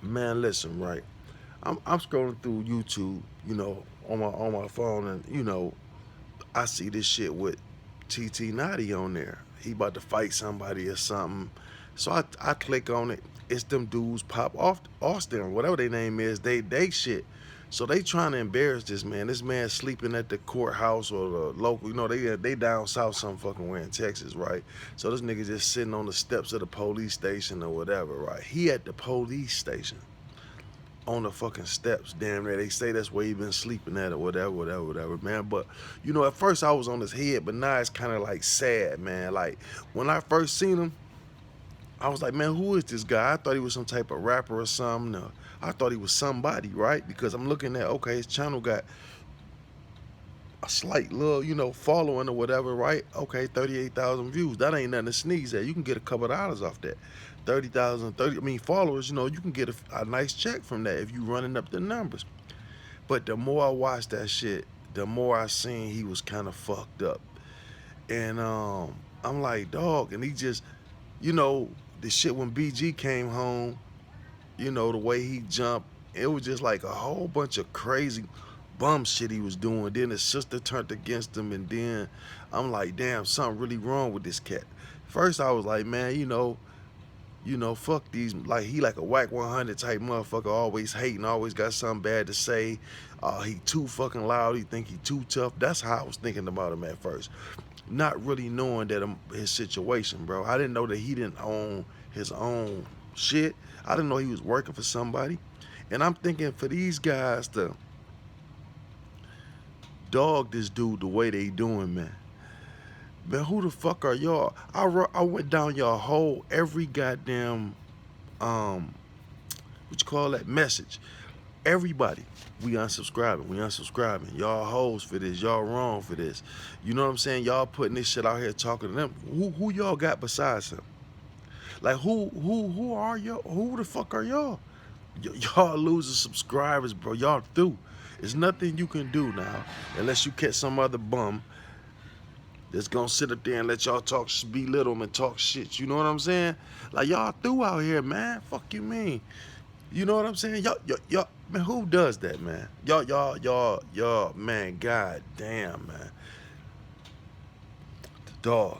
Man, listen, right. I'm scrolling through YouTube, on my phone, and I see this shit with TT Notti on there. He about to fight somebody or something. So I click on it. It's them dudes pop off Austin, whatever their name is. They shit. So they trying to embarrass this man. This man sleeping at the courthouse or the local. They down south some fucking where in Texas, right? So this nigga just sitting on the steps of the police station or whatever, right? He at the police station on the fucking steps, damn near. They say that's where he been sleeping at or whatever, man. But at first I was on his head, but now it's kind of like sad, man. Like when I first seen him, I was like, man, who is this guy? I thought he was some type of rapper or something. I thought he was somebody, right? Because I'm looking at, okay, his channel got a slight little, following or whatever, right? Okay, 38,000 views. That ain't nothing to sneeze at. You can get a couple of dollars off that. 30,000, followers, you can get a nice check from that if you running up the numbers. But the more I watched that shit, the more I seen he was kind of fucked up. And I'm like, dog, and he just, you know, the shit when BG came home, the way he jumped, it was just like a whole bunch of crazy bum shit he was doing. Then his sister turned against him, and then I'm like, damn, something really wrong with this cat. First, I was like, man, fuck these. Like he like a whack 100 type motherfucker, always hating, always got something bad to say. He too fucking loud. He think he too tough. That's how I was thinking about him at first, not really knowing that his situation, bro. I didn't know that he didn't own his own shit. I didn't know he was working for somebody. And I'm thinking for these guys to dog this dude the way they doing, man. Man, who the fuck are y'all? I went down y'all whole every goddamn what you call that message. Everybody, we unsubscribing, we unsubscribing. Y'all hoes for this, y'all wrong for this. You know what I'm saying? Y'all putting this shit out here talking to them. Who y'all got besides him? Like who are y'all? Who the fuck are y'all? Y'all losing subscribers, bro. Y'all through. There's nothing you can do now unless you catch some other bum that's gonna sit up there and let y'all talk, belittle them and talk shit. You know what I'm saying? Like y'all through out here, man. Fuck you mean? You know what I'm saying? Y'all, man, who does that, man? Y'all, man, god damn, man. Dog.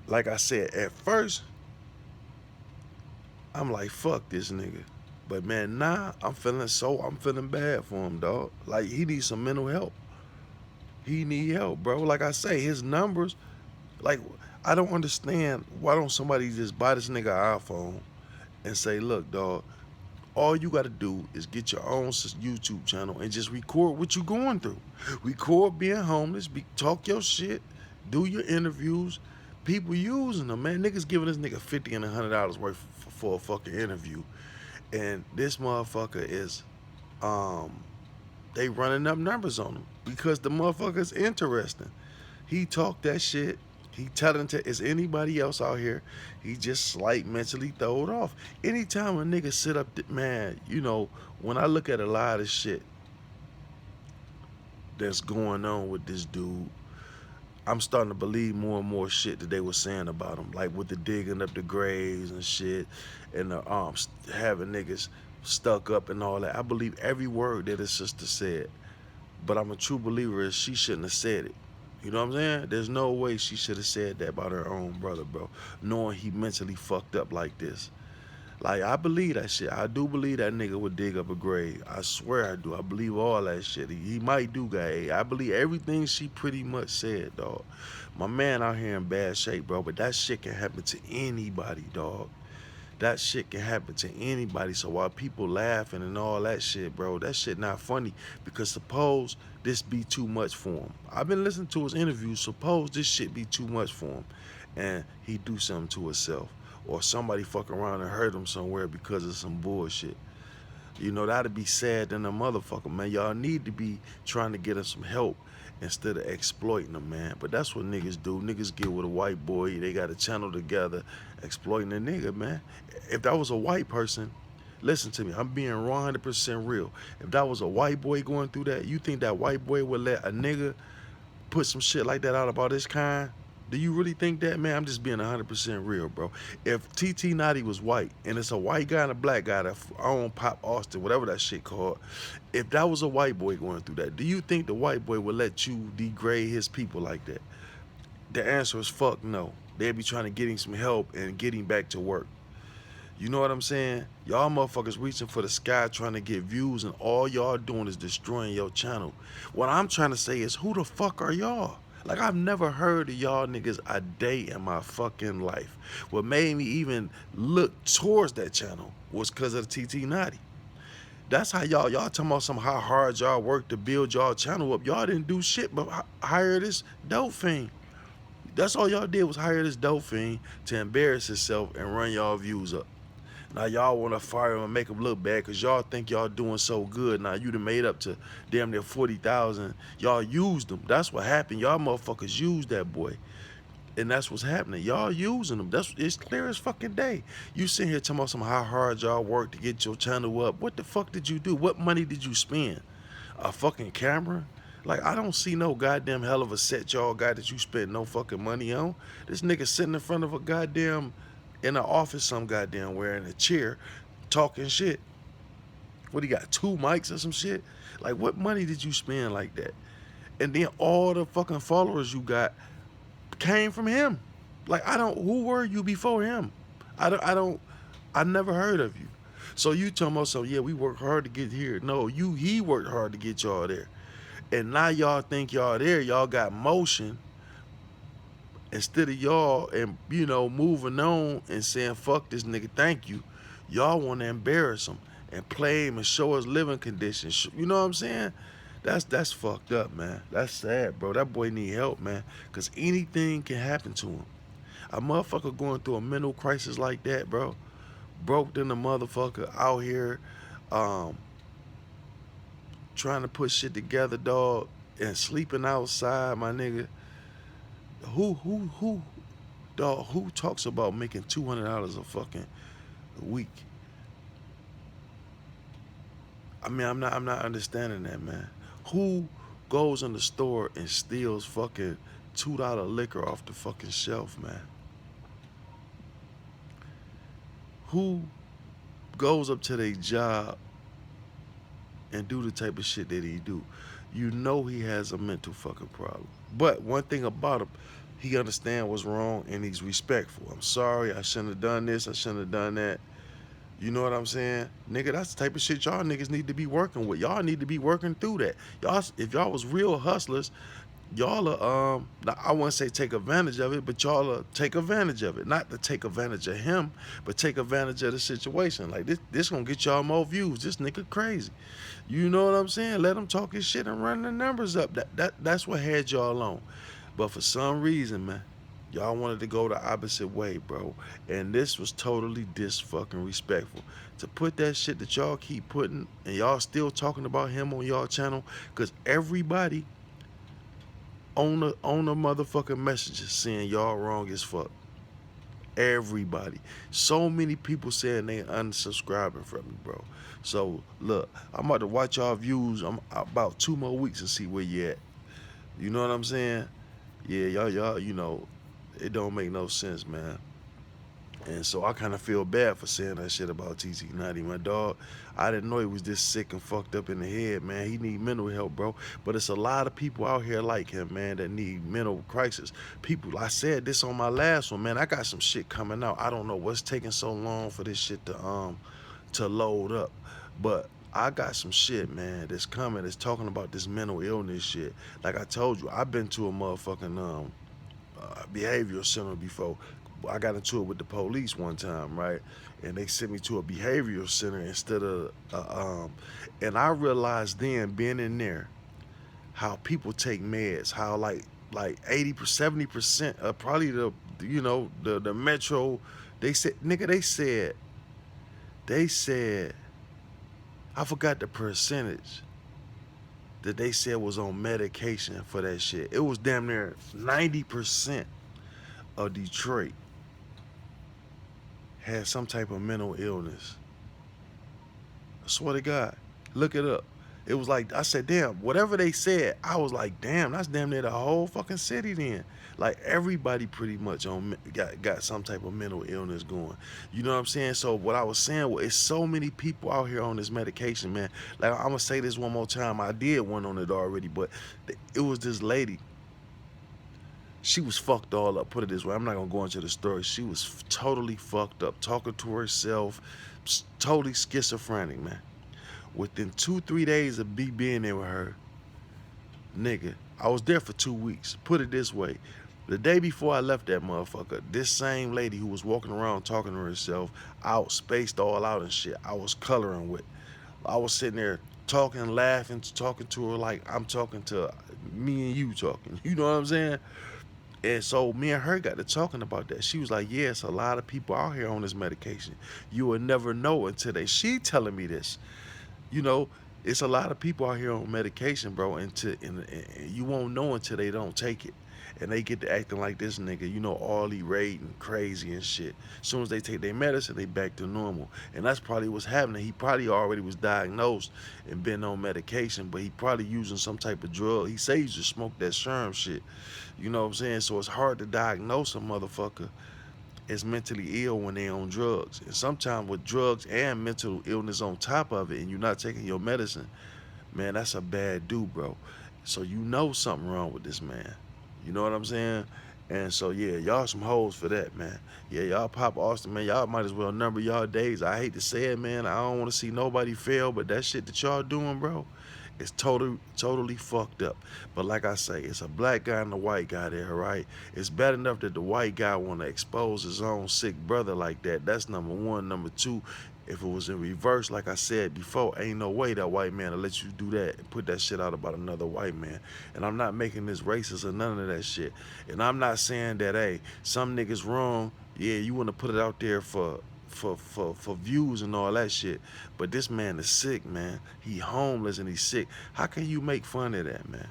Like I said, at first, I'm like, fuck this nigga. But man, now I'm feeling bad for him, dog. Like he needs some mental help. He need help, bro. Like I say, his numbers, like I don't understand why don't somebody just buy this nigga an iPhone and say, look, dog, all you got to do is get your own YouTube channel and just record what you going through. Record being homeless, talk your shit, do your interviews. People using them, man. Niggas giving this nigga $50 and $100 worth for a fucking interview, and this motherfucker is, um, they running up numbers on him because the motherfucker's interesting. He talked that shit. He talented as anybody else out here. He just slight mentally throw it off. Anytime a nigga sit up, man, when I look at a lot of shit that's going on with this dude, I'm starting to believe more and more shit that they were saying about him, like with the digging up the graves and shit, and the having niggas stuck up and all that. I believe every word that his sister said, but I'm a true believer is she shouldn't have said it. You know what I'm saying? There's no way she should have said that about her own brother, bro, knowing he mentally fucked up like this. Like, I believe that shit. I do believe that nigga would dig up a grave. I swear I do. I believe all that shit. He might do, guy. I believe everything she pretty much said, dog. My man out here in bad shape, bro, but that shit can happen to anybody, dog. That shit can happen to anybody. So while people laughing and all that shit, bro, that shit not funny. Because suppose this be too much for him. I've been listening to his interviews. Suppose this shit be too much for him, and he do something to himself, or somebody fuck around and hurt him somewhere because of some bullshit. That'd be sad than a motherfucker, man. Y'all need to be trying to get him some help instead of exploiting them, man. But that's what niggas do. Niggas get with a white boy, they got a channel together, exploiting a nigga, man. If that was a white person, listen to me, I'm being 100% real. If that was a white boy going through that, you think that white boy would let a nigga put some shit like that out about his kind? Do you really think that, man? I'm just being 100% real, bro. If TT Naughty was white and it's a white guy and a black guy that own Pop Austin, whatever that shit called, if that was a white boy going through that, do you think the white boy would let you degrade his people like that? The answer is fuck no. They'd be trying to get him some help and get him back to work. You know what I'm saying? Y'all motherfuckers reaching for the sky trying to get views, and all y'all doing is destroying your channel. What I'm trying to say is, who the fuck are y'all? Like, I've never heard of y'all niggas a day in my fucking life. What made me even look towards that channel was because of the TT Naughty. That's how y'all talking about some how hard y'all work to build y'all channel up. Y'all didn't do shit but hire this dope fiend. That's all y'all did was hire this dope fiend to embarrass himself and run y'all views up. Now y'all want to fire him and make him look bad because y'all think y'all doing so good. Now you done made up to damn near 40,000. Y'all used him. That's what happened. Y'all motherfuckers used that boy. And that's what's happening. Y'all using them. It's clear as fucking day. You sitting here talking about some how hard y'all work to get your channel up. What the fuck did you do? What money did you spend? A fucking camera? Like, I don't see no goddamn hell of a set y'all got that you spent no fucking money on. This nigga sitting in front of a goddamn, in an office some goddamn wearing a chair, talking shit. What, he got 2 mics or some shit? Like, what money did you spend like that? And then all the fucking followers you got came from him. Like, who were you before him? I never heard of you. So you talking about, so yeah, we worked hard to get here. No, he worked hard to get y'all there. And now y'all think y'all there, y'all got motion. Instead of y'all and moving on and saying fuck this nigga, thank you, y'all want to embarrass him and play him and show us living conditions. You know what I'm saying? That's fucked up, man. That's sad, bro. That boy need help, man. Cause anything can happen to him. A motherfucker going through a mental crisis like that, bro. Broke than a motherfucker out here, um, trying to put shit together, dog, and sleeping outside, my nigga. Who, dog? Who talks about making $200 a fucking week? I mean, I'm not understanding that, man. Who goes in the store and steals fucking $2 liquor off the fucking shelf, man? Who goes up to their job and do the type of shit that he do? You know he has a mental fucking problem. But one thing about him, he understand what's wrong and he's respectful. I'm sorry, I shouldn't have done this, I shouldn't have done that. You know what I'm saying? Nigga, that's the type of shit y'all niggas need to be working with. Y'all need to be working through that. Y'all, if y'all was real hustlers, y'all I wouldn't say take advantage of it, but y'all take advantage of it. Not to take advantage of him, but take advantage of the situation. Like, this gonna get y'all more views. This nigga crazy. You know what I'm saying? Let him talk his shit and run the numbers up. That's what had y'all on. But for some reason, man, y'all wanted to go the opposite way, bro. And this was totally dis-fucking respectful. To put that shit that y'all keep putting, and y'all still talking about him on y'all channel, because everybody on the motherfucking messages saying y'all wrong as fuck. Everybody. So many people saying they unsubscribing from me, bro. So look, I'm about to watch y'all views. I'm about 2 more weeks and see where you at. You know what I'm saying? Yeah, y'all, it don't make no sense, man. And so I kind of feel bad for saying that shit about TT Naughty, my dog. I didn't know he was this sick and fucked up in the head, man. He need mental help, bro. But it's a lot of people out here like him, man, that need mental crisis. People, I said this on my last one, man. I got some shit coming out. I don't know what's taking so long for this shit to load up, but I got some shit, man, that's coming. That's talking about this mental illness shit. Like I told you, I've been to a motherfucking behavioral center before. I got into it with the police one time, right? And they sent me to a behavioral center instead of, and I realized then, being in there, how people take meds, how like 80, 70% of probably the metro, they said, nigga, they said, I forgot the percentage that they said was on medication for that shit. It was damn near 90% of Detroit had some type of mental illness. I swear to God, look it up. It was like I said, damn, whatever they said, I was like, damn, that's damn near the whole fucking city then. Like everybody pretty much got some type of mental illness going. You know what I'm saying? So what I was saying was, it's so many people out here on this medication, man. Like I'm gonna say this one more time. I did one on it already, but it was this lady. She was fucked all up. Put it this way, I'm not gonna go into the story. She was totally fucked up, talking to herself, totally schizophrenic, man. Within 2, 3 days of me being there with her, nigga, I was there for 2 weeks. Put it this way. The day before I left that motherfucker, this same lady who was walking around talking to herself, out, spaced all out and shit, I was coloring with. I was sitting there talking, laughing, talking to her like I'm talking to me and you talking. You know what I'm saying? And so me and her got to talking about that. She was like, "Yes, a lot of people out here on this medication. You will never know until they." She telling me this. You know, it's a lot of people out here on medication, bro, and you won't know until they don't take it. And they get to acting like this nigga, all irate and crazy and shit. As soon as they take their medicine, they back to normal. And that's probably what's happening. He probably already was diagnosed and been on medication, but he probably using some type of drug. He say he just smoked that sherm shit. You know what I'm saying? So it's hard to diagnose a motherfucker is mentally ill when they're on drugs. And sometimes with drugs and mental illness on top of it, and you're not taking your medicine, man, that's a bad dude, bro. So you know something wrong with this man. You know what I'm saying? And so yeah, y'all some hoes for that, man. Yeah, y'all pop Austin, man. Y'all might as well number y'all days. I hate to say it, man. I don't want to see nobody fail, but that shit that y'all doing, bro, it's totally fucked up. But like I say, it's a black guy and a white guy there, right? It's bad enough that the white guy want to expose his own sick brother like that. That's number one. Number two, if it was in reverse, like I said before, ain't no way that white man will let you do that and put that shit out about another white man. And I'm not making this racist or none of that shit. And I'm not saying that, hey, some niggas wrong. Yeah, you want to put it out there for views and all that shit. But this man is sick, man. He homeless and he's sick. How can you make fun of that, man?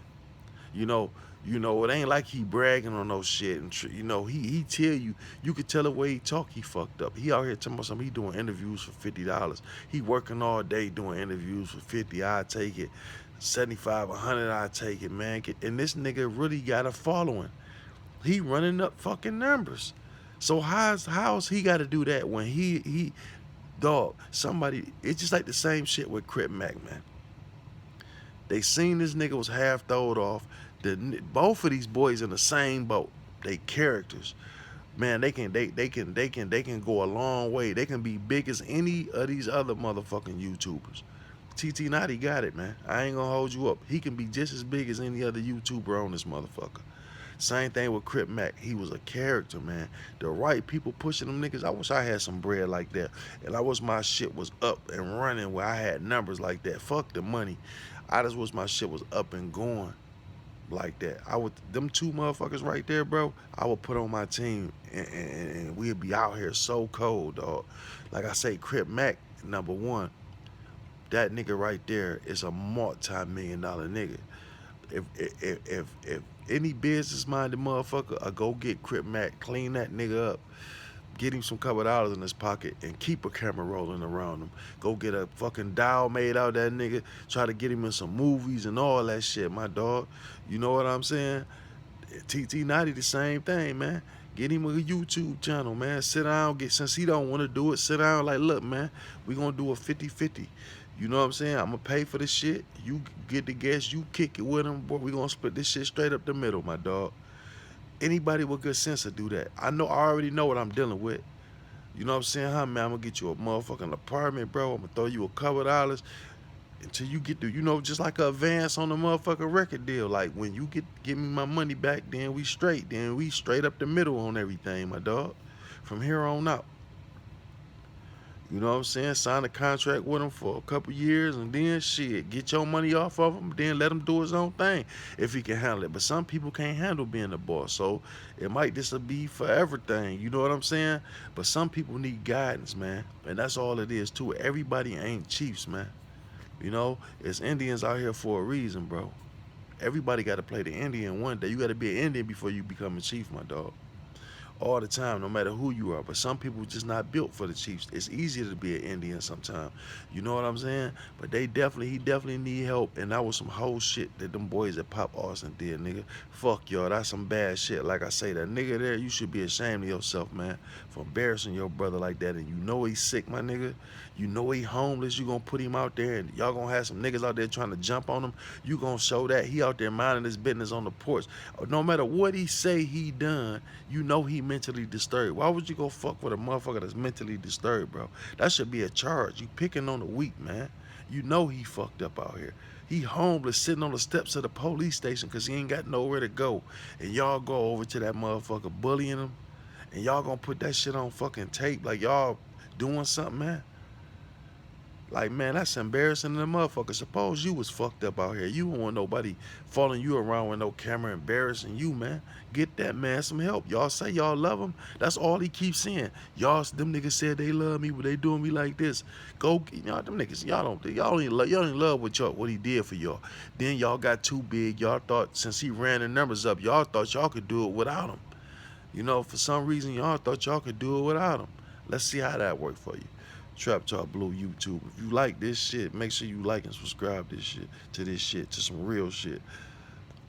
You know, it ain't like he bragging on no shit. And he tell you, you could tell the way he talk, he fucked up. He out here talking about something. He doing interviews for $50. He working all day doing interviews for 50. I take it. 75, 100. I take it, man. And this nigga really got a following. He running up fucking numbers. So how's he got to do that when he dog somebody? It's just like the same shit with Crip Mac, man. They seen this nigga was half throwed off. Both of these boys in the same boat. They characters, man. They can go a long way. They can be big as any of these other motherfucking YouTubers. TT Naughty got it, man. I ain't gonna hold you up. He can be just as big as any other YouTuber on this motherfucker. Same thing with Crip Mac. He was a character, man. The right people pushing them niggas. I wish I had some bread like that. And I wish my shit was up and running where I had numbers like that. Fuck the money. I just wish my shit was up and going like that. Them two motherfuckers right there, bro, I would put on my team and we'd be out here so cold, dog. Like I say, Crip Mac, number one, that nigga right there is a multi-million-dollar nigga. If any business minded motherfucker, I go get Crip Mac, clean that nigga up, get him some couple dollars in his pocket, and keep a camera rolling around him. Go get a fucking doll made out of that nigga, try to get him in some movies and all that shit, my dog. You know what I'm saying? TT Naughty the same thing, man. Get him a YouTube channel, man. Sit down, since he don't want to do it, sit down like, look, man, we gonna do a 50-50. You know what I'm saying? I'm gonna pay for this shit. You get the guest, you kick it with him, boy. We gonna split this shit straight up the middle, my dog. Anybody with good sense will do that. I already know what I'm dealing with. You know what I'm saying? Huh, man, I'm gonna get you a motherfucking apartment, bro. I'm gonna throw you a couple dollars until you get to, just like a advance on the motherfucking record deal. Like when you give me my money back, then we straight. Then we straight up the middle on everything, my dog. From here on out. You know what I'm saying? Sign a contract with him for a couple years and then shit, get your money off of him, then let him do his own thing if he can handle it. But some people can't handle being a boss, so it might just be for everything. You know what I'm saying? But some people need guidance, man, and that's all it is too. Everybody ain't chiefs, man. It's Indians out here for a reason, bro. Everybody got to play the Indian one day. You got to be an Indian before you become a chief, my dog. all the time, no matter who you are. But some people just not built for the Chiefs. It's easier to be an Indian sometimes. You know what I'm saying? But he definitely need help. And that was some whole shit that them boys at Pop Austin did, nigga. Fuck y'all. That's some bad shit. Like I say, that nigga there, you should be ashamed of yourself, man, for embarrassing your brother like that. And you know he's sick, my nigga. You know he homeless. You gonna put him out there, and y'all gonna have some niggas out there trying to jump on him. You gonna show that he out there minding his business on the porch. No matter what he say he done, you know he mentally disturbed. Why would you go fuck with a motherfucker that's mentally disturbed, bro? That should be a charge. You picking on the weak, man. You know he fucked up out here. He homeless, sitting on the steps of the police station because he ain't got nowhere to go. And y'all go over to that motherfucker bullying him, and y'all gonna put that shit on fucking tape like y'all doing something, man. Like, man, that's embarrassing to the motherfucker. Suppose you was fucked up out here. You don't want nobody following you around with no camera embarrassing you, man. Get that man some help. Y'all say y'all love him. That's all he keeps saying. Them niggas said they love me, but they doing me like this. Go, y'all, them niggas, y'all ain't love what he did for y'all. Then y'all got too big. Y'all thought since he ran the numbers up, y'all thought y'all could do it without him. You know, for some reason, y'all thought y'all could do it without him. Let's see how that worked for you. Trap Talk Blue YouTube. If you like this shit, make sure you like and subscribe to this shit, to some real shit.